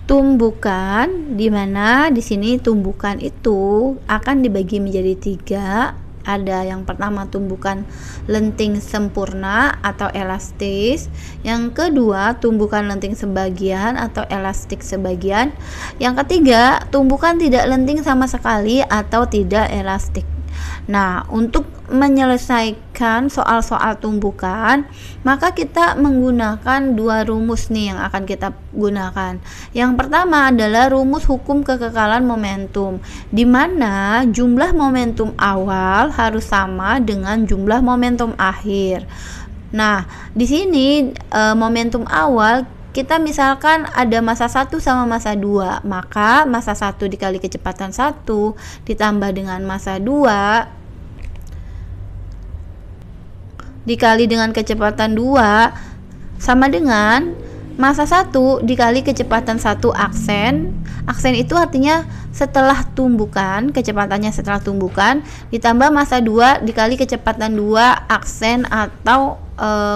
tumbukan, di mana di sini tumbukan itu akan dibagi menjadi 3. Ada yang pertama tumbukan lenting sempurna atau elastis, yang kedua tumbukan lenting sebagian atau elastik sebagian, yang ketiga tumbukan tidak lenting sama sekali atau tidak elastik. Nah, untuk menyelesaikan soal-soal tumbukan, maka kita menggunakan 2 rumus nih yang akan kita gunakan. Yang pertama adalah rumus hukum kekekalan momentum, di mana jumlah momentum awal harus sama dengan jumlah momentum akhir. Nah, di sini momentum awal kita misalkan ada massa 1 sama massa 2, maka massa 1 dikali kecepatan 1 ditambah dengan massa 2 dikali dengan kecepatan 2 sama dengan massa 1 dikali kecepatan 1 aksen. Aksen itu artinya setelah tumbukan, kecepatannya setelah tumbukan, ditambah massa 2 dikali kecepatan 2 aksen atau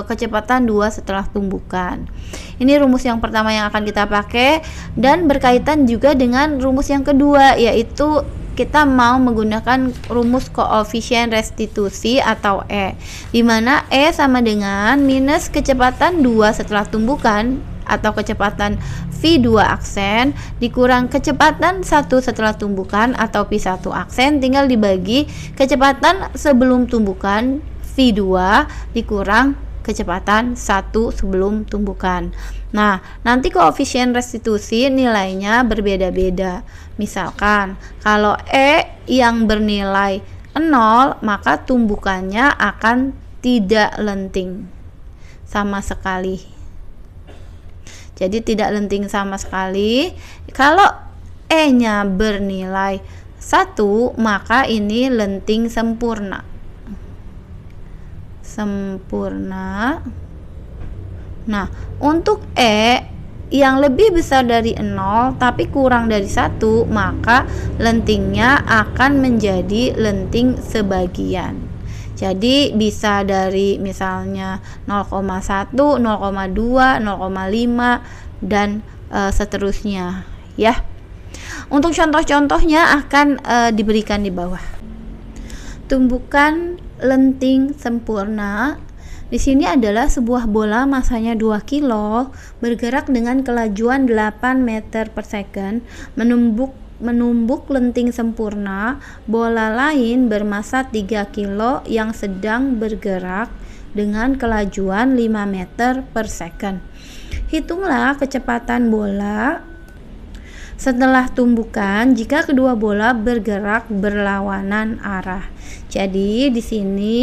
kecepatan 2 setelah tumbukan. Ini rumus yang pertama yang akan kita pakai, dan berkaitan juga dengan rumus yang kedua, yaitu kita mau menggunakan rumus koefisien restitusi atau E, di mana E sama dengan minus kecepatan 2 setelah tumbukan atau kecepatan V2 aksen dikurang kecepatan 1 setelah tumbukan atau P1 aksen, tinggal dibagi kecepatan sebelum tumbukan V2 dikurang kecepatan 1 sebelum tumbukan. Nah, nanti koefisien restitusi nilainya berbeda-beda. Misalkan kalau E yang bernilai 0, maka tumbukannya akan tidak lenting sama sekali. Jadi tidak lenting sama sekali. Kalau E-nya bernilai 1, maka ini lenting sempurna. Nah, untuk E yang lebih besar dari 0 tapi kurang dari 1, maka lentingnya akan menjadi lenting sebagian. Jadi bisa dari misalnya 0,1, 0,2, 0,5 dan seterusnya ya. Untuk contoh-contohnya akan diberikan di bawah. Tumbukan lenting sempurna di sini adalah sebuah bola massanya 2 kilo bergerak dengan kelajuan 8 meter per second menumbuk lenting sempurna bola lain bermassa 3 kilo yang sedang bergerak dengan kelajuan 5 meter per second. Hitunglah kecepatan bola setelah tumbukan jika kedua bola bergerak berlawanan arah. Jadi di sini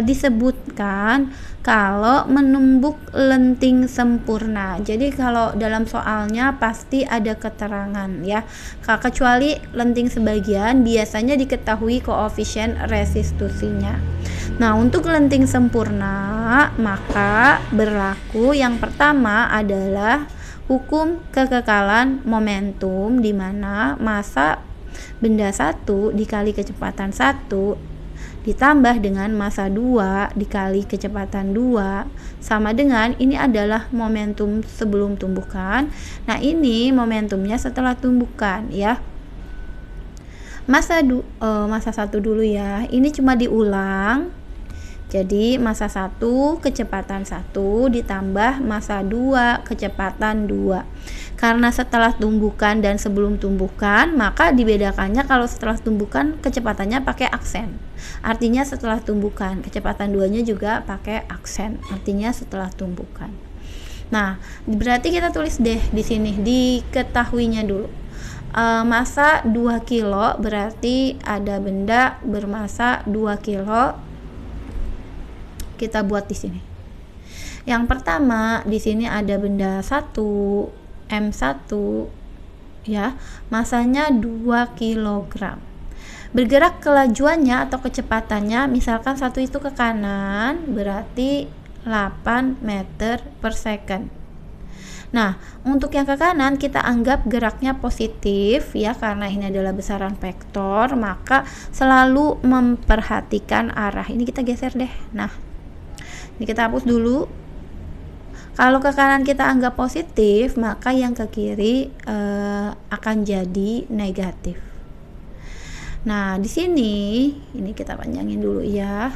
disebutkan kalau menumbuk lenting sempurna. Jadi kalau dalam soalnya pasti ada keterangan ya. Kecuali lenting sebagian biasanya diketahui koefisien restitusinya. Nah, untuk lenting sempurna maka berlaku yang pertama adalah hukum kekekalan momentum, di mana massa benda 1 dikali kecepatan 1 ditambah dengan massa 2 dikali kecepatan 2 sama dengan, ini adalah momentum sebelum tumbukan. Nah, ini momentumnya setelah tumbukan ya. Massa 1 dulu ya. Ini cuma diulang. Jadi massa 1 kecepatan 1 ditambah massa 2 kecepatan 2. Karena setelah tumbukan dan sebelum tumbukan, maka dibedakannya kalau setelah tumbukan kecepatannya pakai aksen. Artinya setelah tumbukan, kecepatan 2-nya juga pakai aksen. Artinya setelah tumbukan. Nah, berarti kita tulis deh di sini diketahuinya dulu. Massa 2 kilo berarti ada benda bermassa 2 kilo. Kita buat di sini. Yang pertama di sini ada benda 1 M1 ya, massanya 2 kg. Bergerak kelajuannya atau kecepatannya, misalkan 1 itu ke kanan berarti 8 meter per second. Nah, untuk yang ke kanan kita anggap geraknya positif ya, karena ini adalah besaran vektor, maka selalu memperhatikan arah. Ini kita geser deh. Nah, ini kita hapus dulu. Kalau ke kanan kita anggap positif, maka yang ke kiri akan jadi negatif. Nah, di sini ini kita panjangin dulu ya.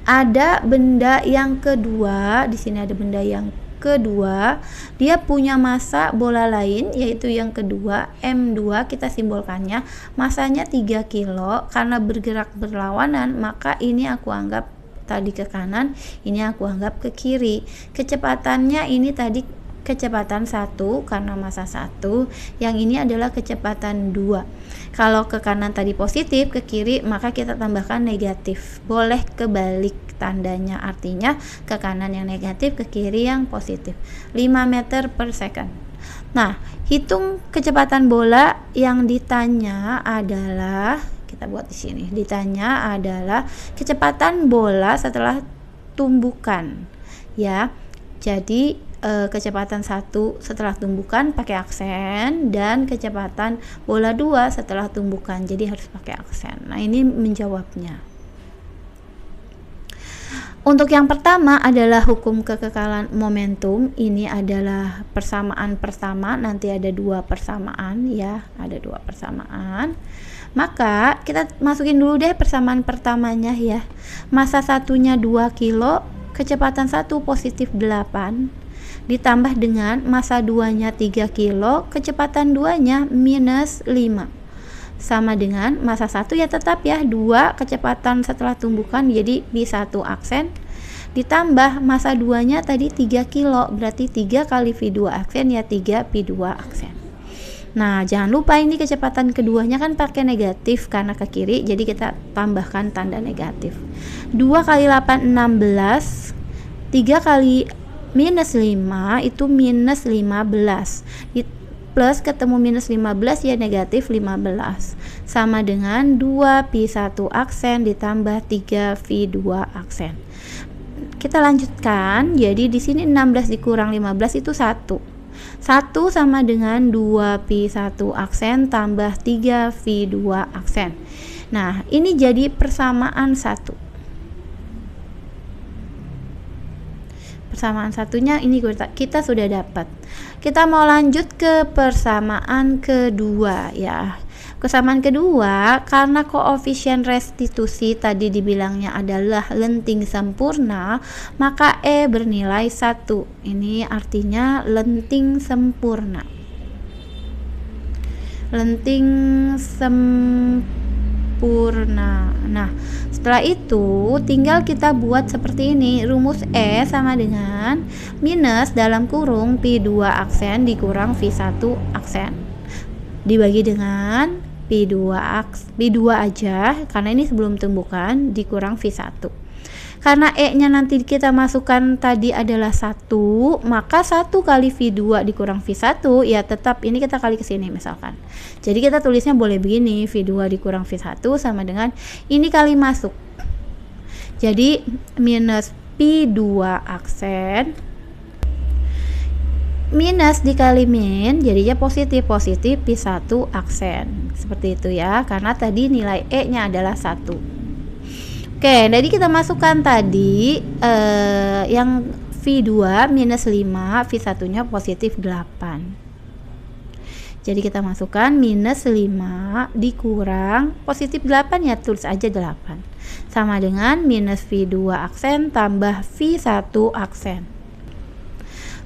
Ada benda yang kedua, di sini ada benda yang kedua, dia punya massa bola lain yaitu yang kedua M2, kita simbolkannya massanya 3 kilo. Karena bergerak berlawanan, maka ini aku anggap tadi ke kanan, ini aku anggap ke kiri. Kecepatannya ini tadi kecepatan 1 karena massa 1, yang ini adalah kecepatan 2. Kalau ke kanan tadi positif, ke kiri maka kita tambahkan negatif. Boleh kebalik tandanya, artinya ke kanan yang negatif, ke kiri yang positif. 5 meter per second. Nah, hitung kecepatan bola. Yang ditanya adalah, kita buat di sini, ditanya adalah kecepatan bola setelah tumbukan ya. Jadi kecepatan 1 setelah tumbukan pakai aksen, dan kecepatan bola 2 setelah tumbukan, jadi harus pakai aksen. Nah, ini menjawabnya. Untuk yang pertama adalah hukum kekekalan momentum. Ini adalah persamaan pertama, nanti ada 2 persamaan ya, ada 2 persamaan. Maka kita masukin dulu deh persamaan pertamanya ya. Massa satunya 2 kilo, kecepatan 1 positif 8, ditambah dengan massa 2-nya 3 kilo, kecepatan 2-nya minus 5. Sama dengan massa 1 ya tetap ya, 2 kecepatan setelah tumbukan, jadi V1 aksen, ditambah massa 2-nya tadi 3 kilo, berarti 3 kali V2 aksen ya 3 V2 aksen. Nah, jangan lupa ini kecepatan keduanya kan pakai negatif karena ke kiri, jadi kita tambahkan tanda negatif. 2 kali 8 16, 3 kali minus 5 itu minus 15, plus ketemu minus 15 ya negatif 15, sama dengan 2 V1 aksen ditambah 3 V2 aksen. Kita lanjutkan, jadi di sini 16 dikurang 15 itu 1 sama dengan 2 V1 aksen tambah 3 V2 aksen. Nah, ini jadi persamaan 1. Persamaan satunya ini kita sudah dapat. Kita mau lanjut ke persamaan kedua ya. Persamaan kedua, karena koefisien restitusi tadi dibilangnya adalah lenting sempurna, maka E bernilai 1. Ini artinya lenting sempurna. Lenting sempurna. Nah, setelah itu tinggal kita buat seperti ini. Rumus E sama dengan minus dalam kurung P2 aksen dikurang V1 aksen, dibagi dengan P2 aja karena ini sebelum tumbukan, dikurang V1. Karena E nya nanti kita masukkan tadi adalah 1, maka 1 kali V2 dikurang V1 ya tetap ini kita kali ke sini misalkan. Jadi kita tulisnya boleh begini, V2 dikurang V1 sama dengan ini kali masuk. Jadi minus P2 aksen minus dikali min jadinya positif P1 aksen. Seperti itu ya, karena tadi nilai E nya adalah 1. Oke, jadi kita masukkan tadi yang V2 minus 5, V1 nya positif 8. Jadi kita masukkan minus 5 dikurang positif 8 ya tulis aja 8, sama dengan minus V2 aksen tambah V1 aksen.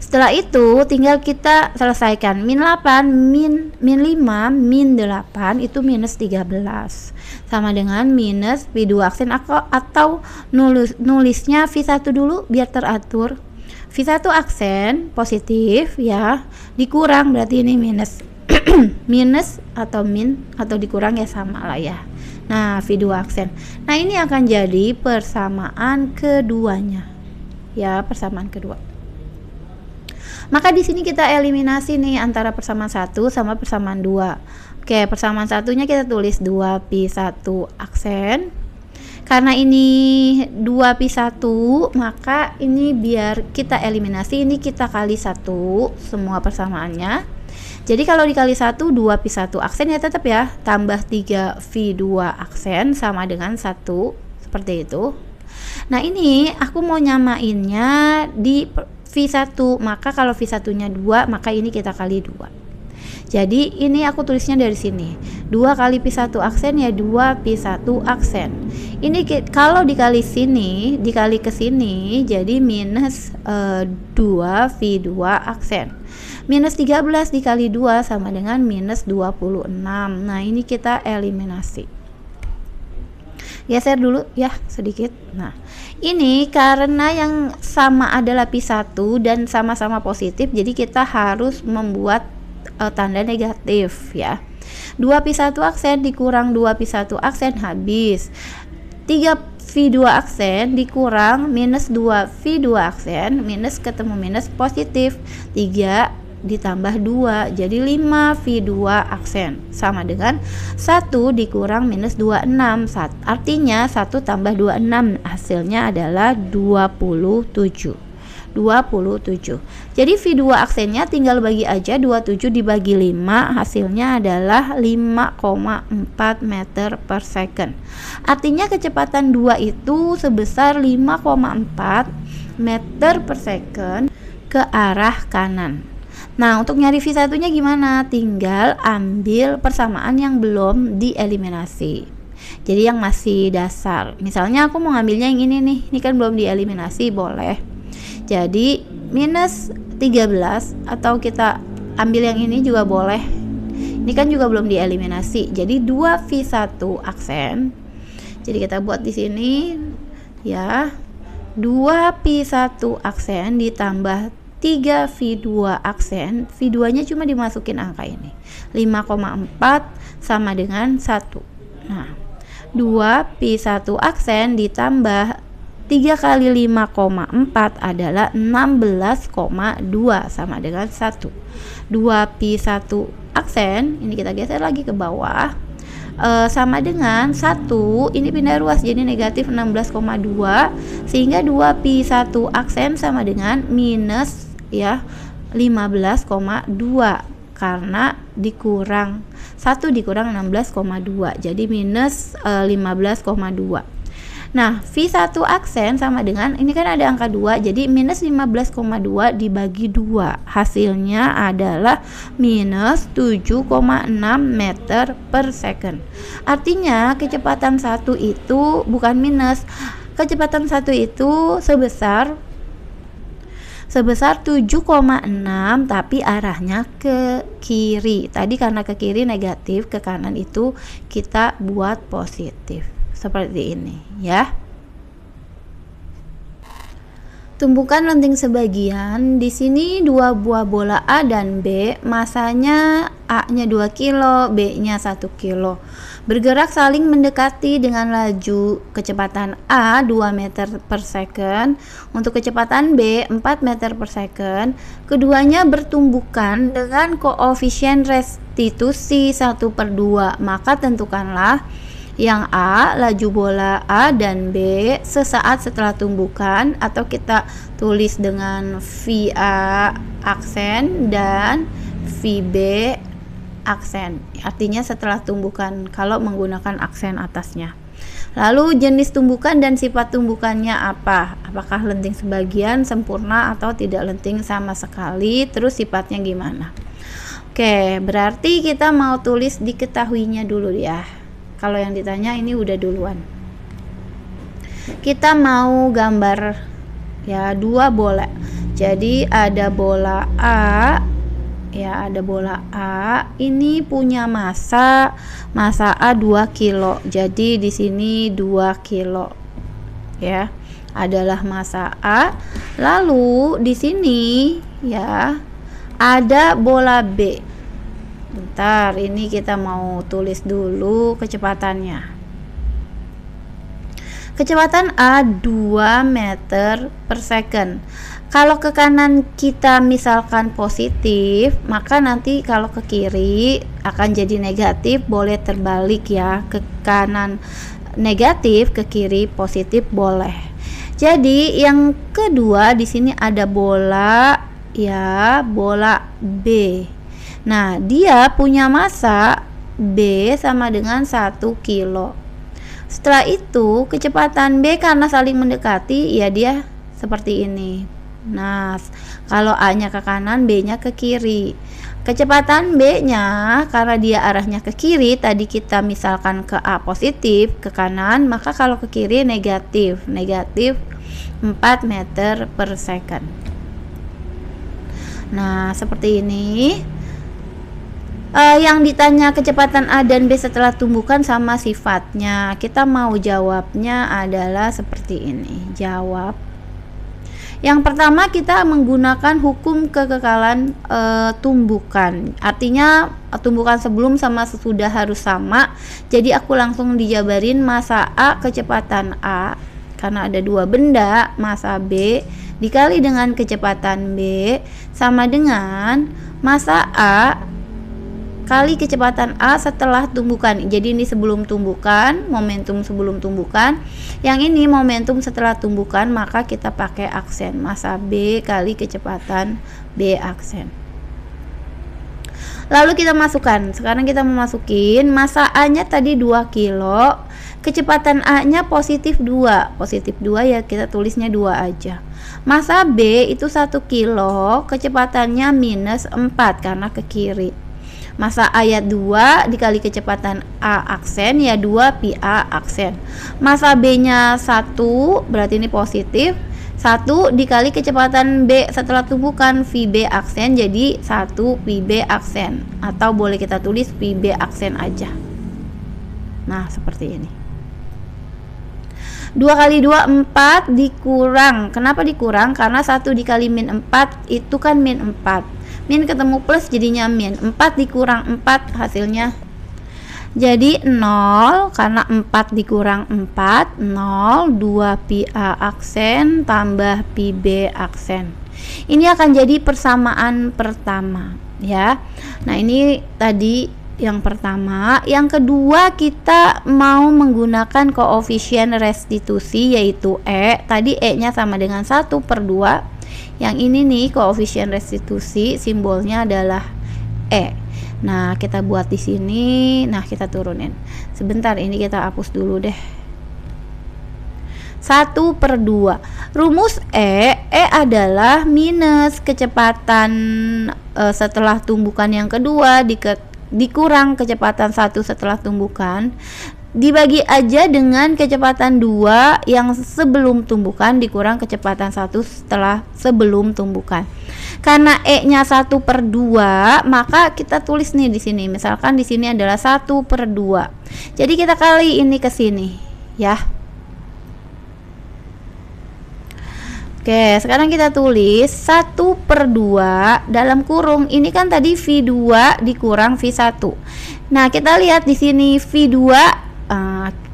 Setelah itu tinggal kita selesaikan. Min 8 min 5 min 8 itu minus 13, sama dengan minus V2 aksen atau nulisnya V1 dulu biar teratur. V1 aksen positif ya, dikurang berarti ini minus minus atau min atau dikurang ya sama lah ya. Nah, V2 aksen. Nah, ini akan jadi persamaan keduanya. Ya, persamaan kedua. Maka di sini kita eliminasi nih antara persamaan 1 sama persamaan 2. Oke, persamaan satunya kita tulis 2P1 aksen. Karena ini 2P1, maka ini biar kita eliminasi, ini kita kali 1 semua persamaannya. Jadi kalau dikali 1, 2P1 aksen ya tetap ya, tambah 3V2 aksen sama dengan 1, seperti itu. Nah, ini aku mau nyamainnya di V1, maka kalau V1 nya 2, maka ini kita kali 2. Jadi ini aku tulisnya dari sini, 2 kali P1 aksen ya 2 P1 aksen. Ini kalau dikali sini, dikali ke sini, jadi minus 2 V2 aksen. Minus 13 dikali 2 sama dengan minus 26. Nah, ini kita eliminasi. Geser dulu ya sedikit. Nah, ini karena yang sama adalah P1 dan sama-sama positif, jadi kita harus membuat tanda negatif ya. 2 P1 aksen dikurang 2 P1 aksen habis. 3 V2 aksen dikurang minus 2 V2 aksen, minus ketemu minus positif, 3 ditambah 2 jadi 5 V2 aksen sama dengan 1 dikurang minus 26. Artinya 1 tambah 26 hasilnya adalah 27. Jadi V2 aksennya tinggal bagi aja, 27 dibagi 5 hasilnya adalah 5,4 meter per second. Artinya kecepatan 2 itu sebesar 5,4 meter per second ke arah kanan. Nah, untuk nyari V1 nya gimana? Tinggal ambil persamaan yang belum dieliminasi, jadi yang masih dasar. Misalnya aku mau ngambilnya yang ini nih, ini kan belum dieliminasi, boleh. Jadi minus 13, atau kita ambil yang ini juga boleh, ini kan juga belum dieliminasi. Jadi 2 V1 aksen, jadi kita buat di sini ya, 2 P1 aksen ditambah 3 V2 aksen, V2 nya cuma dimasukin angka ini, 5,4 sama dengan 1. Nah, 2 P1 aksen ditambah 3 kali 5,4 adalah 16,2 sama dengan 1. 2 P1 aksen, ini kita geser lagi ke bawah, sama dengan 1, ini pindah ruas jadi negatif 16,2, sehingga 2 P1 aksen sama dengan minus ya 15,2 karena dikurang 1 dikurang 16,2 jadi minus 15,2. Nah, V1 aksen sama dengan, ini kan ada angka 2, jadi minus 15,2 dibagi 2 hasilnya adalah minus 7,6 meter per second. Artinya kecepatan 1 itu bukan minus, kecepatan 1 itu sebesar 7,6 tapi arahnya ke kiri. Tadi karena ke kiri negatif, ke kanan itu kita buat positif. Seperti ini ya. Tumpukan lenting sebagian. Di sini 2 buah bola A dan B, masanya A-nya 2 kilo, B-nya 1 kilo. Bergerak saling mendekati dengan laju kecepatan A 2 meter per second, untuk kecepatan B 4 meter per second. Keduanya bertumbukan dengan koefisien restitusi 1/2. Maka tentukanlah yang A, laju bola A dan B sesaat setelah tumbukan, atau kita tulis dengan VA aksen dan VB aksen, artinya setelah tumbukan kalau menggunakan aksen atasnya. Lalu jenis tumbukan dan sifat tumbukannya apa? Apakah lenting sebagian, sempurna, atau tidak lenting sama sekali? Terus sifatnya gimana? Oke, berarti kita mau tulis diketahuinya dulu ya. Kalau yang ditanya ini udah duluan. Kita mau gambar ya 2 bola. Jadi ada bola A, ya ada bola A. Ini punya massa A 2 kilo. Jadi di sini 2 kilo. Ya, adalah massa A. Lalu di sini ya ada bola B. Bentar, ini kita mau tulis dulu kecepatannya. Kecepatan A 2 meter per second. Kalau ke kanan kita misalkan positif, maka nanti kalau ke kiri akan jadi negatif, boleh terbalik ya. Ke kanan negatif, ke kiri positif boleh. Jadi yang kedua di sini ada bola ya, bola B. Nah, dia punya massa B sama dengan 1 kilo. Setelah itu kecepatan B karena saling mendekati ya dia seperti ini. Nah, kalau A-nya ke kanan, B-nya ke kiri. Kecepatan B-nya karena dia arahnya ke kiri, tadi kita misalkan ke A positif, ke kanan, maka kalau ke kiri negatif 4 meter per second. Nah, seperti ini. Yang ditanya kecepatan A dan B setelah tumbukan sama sifatnya. Kita mau jawabnya adalah seperti ini. Jawab. Yang pertama kita menggunakan hukum kekekalan tumbukan. Artinya tumbukan sebelum sama sesudah harus sama. Jadi aku langsung dijabarin massa A kecepatan A karena ada dua benda, massa B dikali dengan kecepatan B sama dengan massa A kali kecepatan A setelah tumbukan. Jadi ini sebelum tumbukan, momentum sebelum tumbukan. Yang ini momentum setelah tumbukan, maka kita pakai aksen massa B kali kecepatan B aksen. Lalu kita masukkan. Sekarang kita memasukin massa A-nya tadi 2 kilo, kecepatan A-nya positif 2. Positif 2 ya kita tulisnya 2 aja. Massa B itu 1 kilo, kecepatannya minus 4 karena ke kiri. Massa ayat 2 dikali kecepatan A aksen ya 2 pi A aksen. Massa B nya 1 berarti ini positif, 1 dikali kecepatan B setelah tumbukan V B aksen jadi 1 pi B aksen, atau boleh kita tulis pi B aksen aja. Nah seperti ini. 2 kali 2 4 dikurang. Kenapa dikurang? Karena 1 dikali min 4 itu kan min 4. Min ketemu plus jadinya min. 4 dikurang 4 hasilnya jadi 0, karena 4 dikurang 4 0, 2 pi A aksen tambah pi B aksen. Ini akan jadi persamaan pertama ya. Nah ini tadi yang pertama. Yang kedua kita mau menggunakan koefisien restitusi yaitu E. Tadi E nya sama dengan 1/2. Yang ini nih koefisien restitusi, simbolnya adalah E. Nah, kita buat di sini. Nah, kita turunin. Sebentar, ini kita hapus dulu deh. 1/2. Rumus E adalah minus kecepatan setelah tumbukan yang kedua dikurang kecepatan 1 setelah tumbukan, dibagi aja dengan kecepatan 2 yang sebelum tumbukan dikurang kecepatan 1 setelah sebelum tumbukan. Karena E nya 1/2, maka kita tulis nih di sini. Misalkan di sini adalah 1/2. Jadi kita kali ini ke sini ya. Oke, sekarang kita tulis 1/2 dalam kurung. Ini kan tadi V2 dikurang V1. Nah, kita lihat di sini V2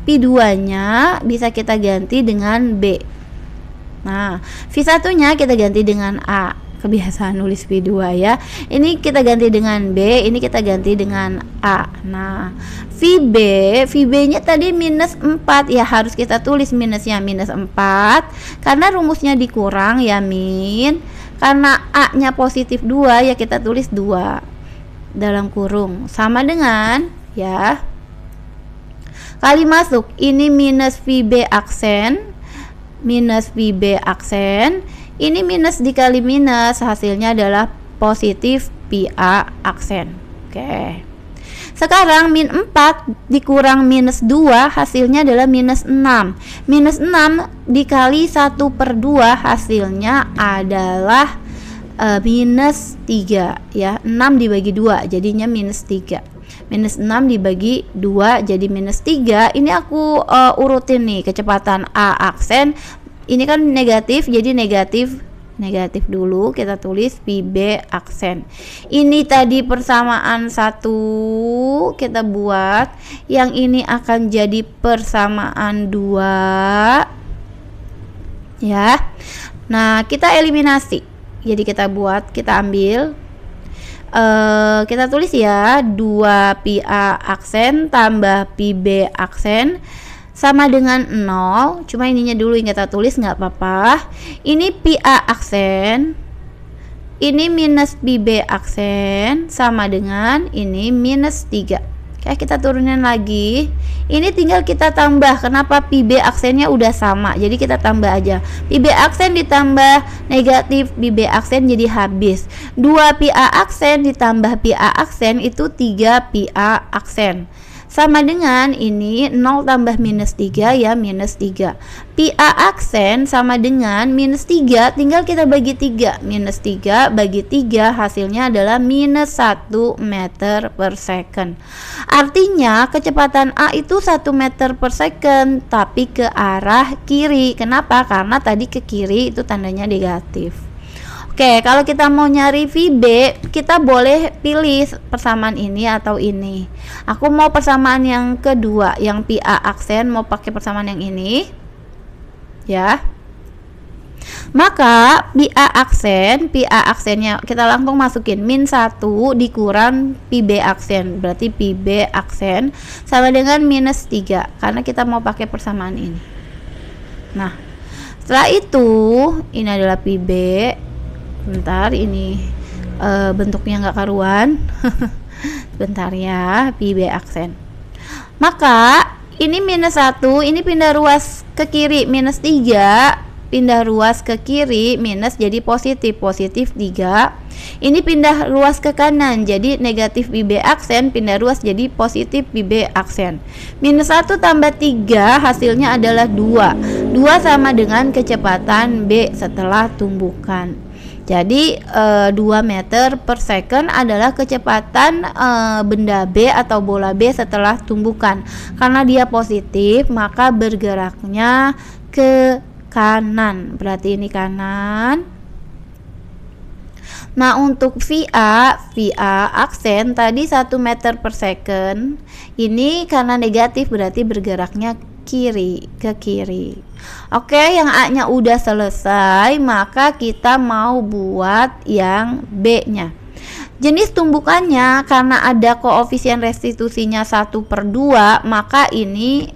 P2-nya bisa kita ganti dengan B. Nah, V1-nya kita ganti dengan A. Kebiasaan nulis P2 ya. Ini kita ganti dengan B, ini kita ganti dengan A. Nah, VB-nya tadi minus 4 ya, harus kita tulis minusnya minus 4 karena rumusnya dikurang ya min. Karena A-nya positif 2 ya kita tulis 2 dalam kurung sama dengan ya. Kali masuk, ini minus VB aksen, ini minus dikali minus, hasilnya adalah positif PA aksen. Oke. Sekarang min 4 dikurang minus 2, hasilnya adalah minus 6. Minus 6 dikali 1/2, hasilnya adalah minus 3 ya. 6 dibagi 2 jadinya minus 3. Minus 6 dibagi 2 jadi minus 3. Ini aku urutin nih kecepatan A aksen. Ini kan negatif jadi negatif dulu kita tulis PB aksen. Ini tadi persamaan 1 kita buat. Yang ini akan jadi persamaan 2 ya. Nah, kita eliminasi. Jadi kita ambil kita tulis ya 2 pi A aksen tambah pi B aksen sama dengan 0. Cuma ininya dulu yang kita tulis nggak apa-apa. Ini pi A aksen, ini minus pi B aksen sama dengan ini minus 3. Oke, kita turunin lagi. Ini tinggal kita tambah. Kenapa? Pi B aksennya udah sama. Jadi kita tambah aja. Pi B aksen ditambah negatif Pi B aksen jadi habis. 2 Pi A aksen ditambah Pi A aksen itu 3 Pi A aksen. Sama dengan ini 0 tambah minus 3 ya minus 3. Pi A aksen sama dengan minus 3, tinggal kita bagi 3. Minus 3 bagi 3 hasilnya adalah minus 1 meter per second. Artinya kecepatan A itu 1 meter per second tapi ke arah kiri. Kenapa? Karena tadi ke kiri itu tandanya negatif. Oke, kalau kita mau nyari VB, kita boleh pilih persamaan ini atau ini. Aku mau persamaan yang kedua, yang Pi A aksen, mau pakai persamaan yang ini. Ya. Maka Pi A aksennya kita langsung masukin min 1 dikurang Pi B aksen. Berarti Pi B aksen sama dengan minus 3 karena kita mau pakai persamaan ini. Nah, setelah itu ini adalah Pi B. Bentar, ini bentuknya nggak karuan. Bentar ya, Pi B aksen. Maka ini minus 1, ini pindah ruas ke kiri minus 3, pindah ruas ke kiri minus jadi positif 3. Ini pindah ruas ke kanan jadi negatif Pi B aksen, pindah ruas jadi positif Pi B aksen. Minus 1 tambah 3 hasilnya adalah 2. 2 sama dengan kecepatan B setelah tumbukan. Jadi 2 meter per second adalah kecepatan benda B atau bola B setelah tumbukan. Karena dia positif, maka bergeraknya ke kanan. Berarti ini kanan. Nah, untuk VA aksen tadi 1 meter per second. Ini karena negatif berarti bergeraknya ke kiri. Oke, yang A-nya udah selesai, maka kita mau buat yang B-nya. Jenis tumbukannya karena ada koefisien restitusinya 1/2, maka ini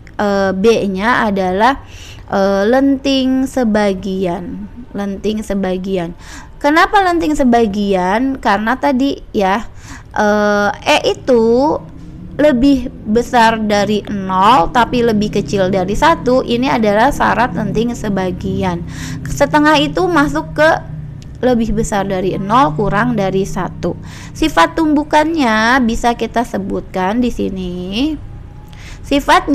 B-nya adalah lenting sebagian. Kenapa lenting sebagian? Karena tadi ya E itu lebih besar dari 0 tapi lebih kecil dari 1. Ini adalah syarat lenting sebagian. Setengah itu masuk ke lebih besar dari 0 kurang dari 1. Sifat tumbukannya bisa kita sebutkan di sini. Sifat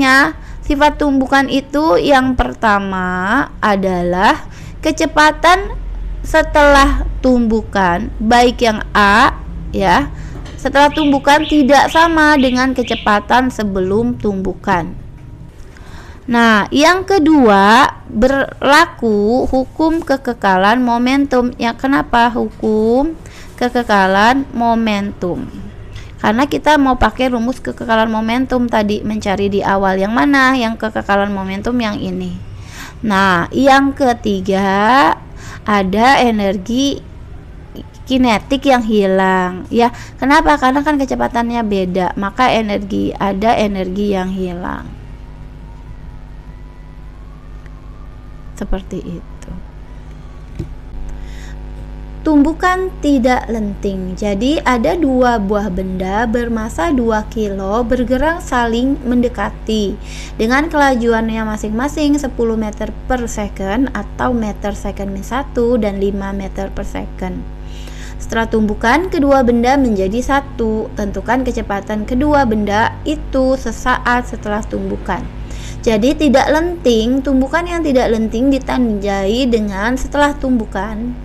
tumbukan itu yang pertama adalah kecepatan setelah tumbukan, baik yang A ya, setelah tumbukan tidak sama dengan kecepatan sebelum tumbukan. Nah, yang kedua berlaku hukum kekekalan momentum. Ya, kenapa hukum kekekalan momentum? Karena kita mau pakai rumus kekekalan momentum tadi, mencari di awal yang mana, yang kekekalan momentum yang ini. Nah, yang ketiga ada energi kinetik yang hilang ya. Kenapa? Karena kan kecepatannya beda, maka ada energi yang hilang. Seperti itu. Tumbukan tidak lenting. Jadi ada 2 buah benda bermasa 2 kilo bergerak saling mendekati dengan kelajuannya masing-masing 10 meter per second atau meter second min 1 dan 5 meter per second. Setelah tumbukan, kedua benda menjadi satu. Tentukan kecepatan kedua benda itu sesaat setelah tumbukan. Jadi tidak lenting, tumbukan yang tidak lenting ditandai dengan setelah tumbukan.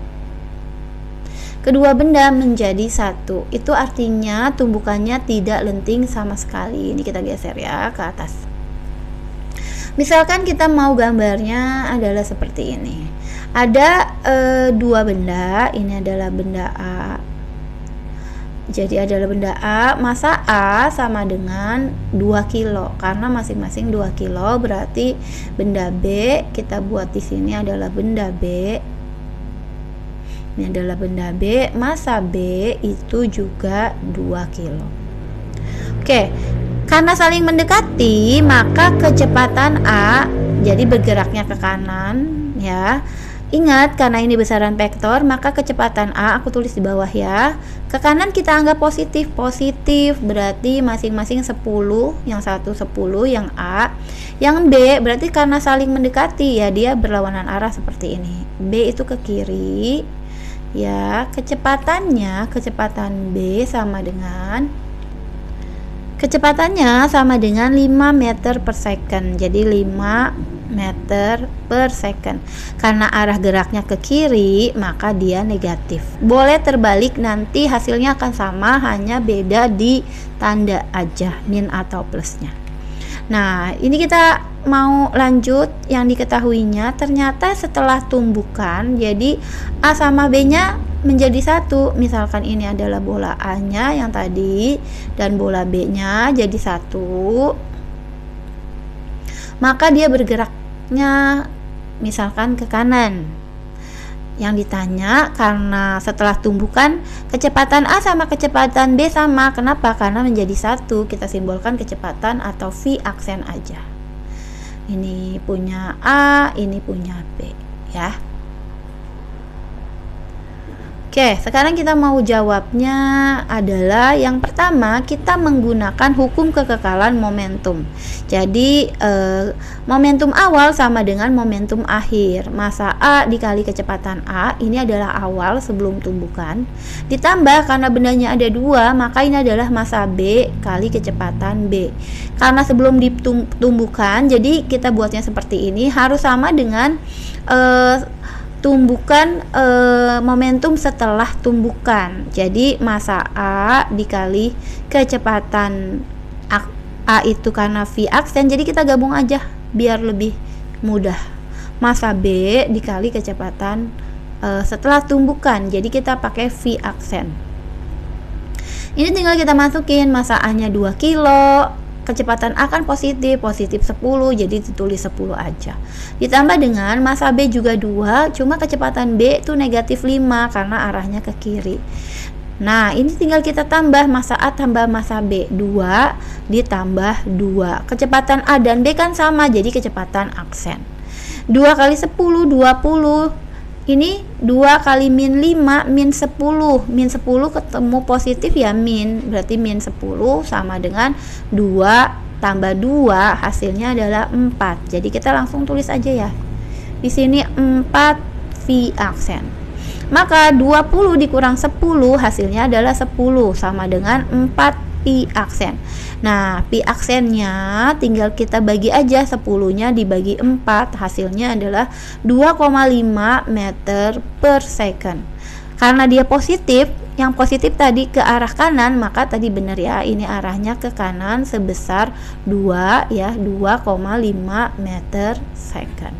Kedua benda menjadi satu. Itu artinya tumbukannya tidak lenting sama sekali. Ini kita geser ya ke atas. Misalkan kita mau gambarnya adalah seperti ini. Ada 2 benda, ini adalah benda A. Jadi adalah benda A, masa A sama dengan 2 kilo. Karena masing-masing 2 kilo, berarti benda B kita buat di sini adalah benda B. Ini adalah benda B, masa B itu juga 2 kilo. Oke, karena saling mendekati, maka kecepatan A jadi bergeraknya ke kanan ya. Ingat, karena ini besaran vektor, maka kecepatan A aku tulis di bawah ya. Ke kanan kita anggap positif. Positif berarti masing-masing 10, yang satu 10, yang A. Yang B berarti karena saling mendekati ya, dia berlawanan arah seperti ini. B itu ke kiri. Ya, kecepatan B sama dengan 5 meter per second. Jadi 5 meter per second. Karena arah geraknya ke kiri, maka dia negatif. Boleh terbalik, nanti hasilnya akan sama, hanya beda di tanda aja, min atau plusnya. Nah, ini kita mau lanjut yang diketahuinya. Ternyata setelah tumbukan, jadi A sama B nya menjadi satu. Misalkan ini adalah bola A nya yang tadi, dan bola B nya jadi satu, maka dia bergeraknya misalkan ke kanan. Yang ditanya, karena setelah tumbukan kecepatan A sama kecepatan B sama. Kenapa? Karena menjadi satu. Kita simbolkan kecepatan atau V aksen aja. Ini punya A, ini punya B ya. Oke, sekarang kita mau jawabnya adalah yang pertama, kita menggunakan hukum kekekalan momentum. Jadi momentum awal sama dengan momentum akhir. Massa A dikali kecepatan A, ini adalah awal sebelum tumbukan. Ditambah karena bendanya ada dua, maka ini adalah massa B kali kecepatan B. Karena sebelum ditumbukan, jadi kita buatnya seperti ini, harus sama dengan tumbukan momentum setelah tumbukan. Jadi massa A dikali kecepatan A itu karena V aksen, jadi kita gabung aja biar lebih mudah. Massa B dikali kecepatan setelah tumbukan, jadi kita pakai V aksen. Ini tinggal kita masukin, massa A nya 2 kilo, kecepatan A kan positif 10, jadi ditulis 10 aja. Ditambah dengan massa B juga 2, cuma kecepatan B itu negatif 5 karena arahnya ke kiri. Nah, ini tinggal kita tambah massa A tambah massa B, 2 ditambah 2. Kecepatan A dan B kan sama, jadi kecepatan aksen. 2 kali 10, 20. Ini 2 kali min 5, min 10. Min 10 ketemu positif ya min, berarti min 10 sama dengan 2 tambah 2, hasilnya adalah 4. Jadi kita langsung tulis aja ya. Di sini 4 V aksen. Maka 20 dikurang 10 hasilnya adalah 10 sama dengan 4 Pi aksen. Nah, pi aksennya tinggal kita bagi aja, 10-nya dibagi 4, hasilnya adalah 2,5 meter per second. Karena dia positif, yang positif tadi ke arah kanan, maka tadi benar ya, ini arahnya ke kanan sebesar 2 ya, 2,5 meter second.